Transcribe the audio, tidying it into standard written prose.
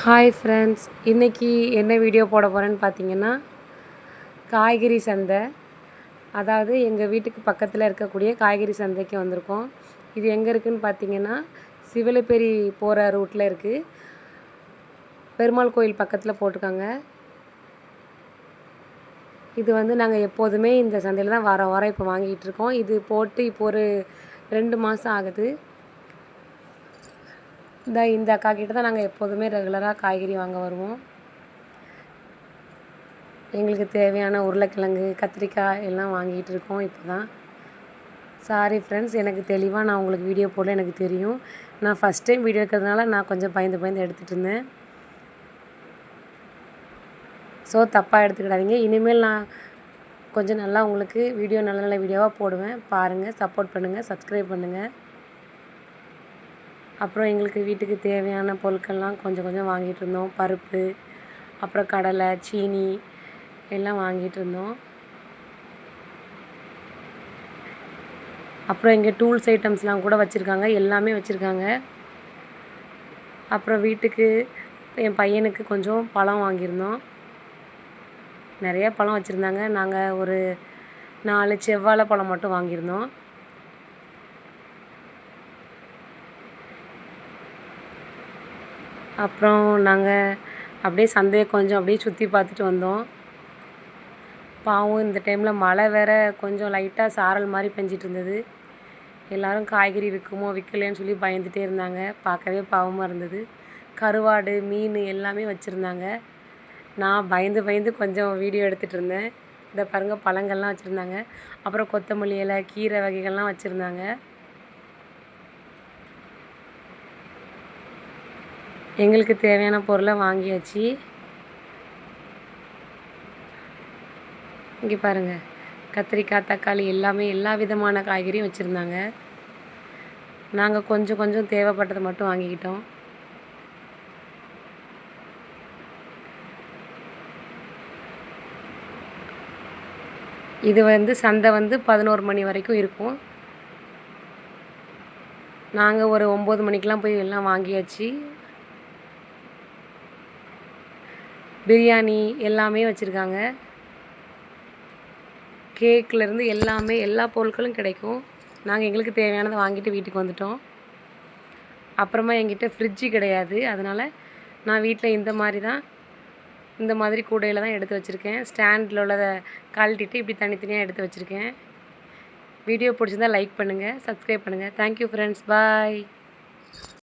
Hi friends, இன்றைக்கி என்ன video போட போகிறேன்னு பார்த்தீங்கன்னா, காய்கறி சந்தை. அதாவது எங்கள் வீட்டுக்கு பக்கத்தில் இருக்கக்கூடிய காய்கறி சந்தைக்கு வந்திருக்கோம். இது எங்கே இருக்குதுன்னு பார்த்தீங்கன்னா, சிவலப்பேரி போகிற ரூட்டில் இருக்குது. பெருமாள் கோயில் பக்கத்தில் போட்டிருக்காங்க. இது நாங்கள் எப்போதுமே இந்த சந்தையில் தான் வாரம் வாரம் இப்போ வாங்கிட்டு இருக்கோம். இது போட்டு இப்போ ஒரு 2 மாதம் ஆகுது. இந்த அக்கா கிட்ட தான் நாங்கள் எப்போதுமே ரெகுலராக காய்கறி வாங்க வருவோம். எங்களுக்கு தேவையான உருளைக்கிழங்கு, கத்திரிக்காய் எல்லாம் வாங்கிட்டு இருக்கோம் இப்போ தான். சாரி ஃப்ரெண்ட்ஸ், எனக்கு தெளிவாக நான் உங்களுக்கு வீடியோ போடல, எனக்கு தெரியும். நான் ஃபஸ்ட் டைம் வீடியோ எடுக்கிறதுனால நான் கொஞ்சம் பயந்து எடுத்துகிட்டு இருந்தேன். ஸோ தப்பாக எடுத்துக்கிடாதீங்க. இனிமேல் நான் கொஞ்சம் நல்லா உங்களுக்கு வீடியோ நல்ல நல்ல வீடியோவாக போடுவேன். பாருங்கள், சப்போர்ட் பண்ணுங்கள், சப்ஸ்கிரைப் பண்ணுங்கள். அப்புறம் எங்களுக்கு வீட்டுக்கு தேவையான பொருட்கள்லாம் கொஞ்சம் கொஞ்சம் வாங்கிட்டு இருந்தோம். பருப்பு, அப்புறம் கடலை, சீனி எல்லாம் வாங்கிட்டு இருந்தோம். அப்புறம் இங்கே டூல்ஸ் ஐட்டம்ஸ்லாம் கூட வச்சுருக்காங்க, எல்லாமே வச்சுருக்காங்க. அப்புறம் வீட்டுக்கு என் பையனுக்கு கொஞ்சம் பழம் வாங்கியிருந்தோம். நிறைய பழம் வச்சுருந்தாங்க. நாங்கள் ஒரு 4 செவ்வாழை பழம் மட்டும் வாங்கியிருந்தோம். அப்புறம் நாங்கள் அப்படியே சந்தையை கொஞ்சம் அப்படியே சுற்றி பார்த்துட்டு வந்தோம். பாவம் இந்த டைமில் மழை வேறு கொஞ்சம் லைட்டாக சாரல் மாதிரி பெஞ்சிட்டு இருந்தது. எல்லோரும் காய்கறி விற்குமோ விற்கலேன்னு சொல்லி பயந்துகிட்டே இருந்தாங்க. பார்க்கவே பாவமாக இருந்தது. கருவாடு, மீன் எல்லாமே வச்சுருந்தாங்க. நான் பயந்து கொஞ்சம் வீடியோ எடுத்துகிட்டு இருந்தேன். இதை பாருங்கள், பழங்கள்லாம் வச்சுருந்தாங்க. அப்புறம் கொத்தமல்லி இலை, கீரை வகைகள்லாம் வச்சுருந்தாங்க. எங்களுக்கு தேவையான பொருளை வாங்கியாச்சு. இங்கே பாருங்கள், கத்திரிக்காய், தக்காளி எல்லாமே எல்லா விதமான காய்கறியும் வச்சுருந்தாங்க. நாங்கள் கொஞ்சம் தேவைப்பட்டதை மட்டும் வாங்கிக்கிட்டோம். இது சந்தை 11 மணி வரைக்கும் இருக்கும். நாங்கள் ஒரு 9 மணிக்கெலாம் போய் எல்லாம் வாங்கியாச்சு. பிரியாணி எல்லாமே வச்சுருக்காங்க. கேக்லேருந்து எல்லாமே எல்லா பொருட்களும் கிடைக்கும். நாங்கள் எங்களுக்கு தேவையானதை வாங்கிட்டு வீட்டுக்கு வந்துட்டோம். அப்புறமா என்கிட்ட ஃப்ரிட்ஜு கிடையாது. அதனால் நான் வீட்டில் இந்த மாதிரி கூடையில் தான் எடுத்து வச்சுருக்கேன். ஸ்டாண்டில் உள்ளதை கழட்டிட்டு இப்படி தனித்தனியாக எடுத்து வச்சுருக்கேன். வீடியோ பிடிச்சிருந்தால் லைக் பண்ணுங்கள், சப்ஸ்கிரைப் பண்ணுங்கள். தேங்க்யூ ஃப்ரெண்ட்ஸ், பாய்.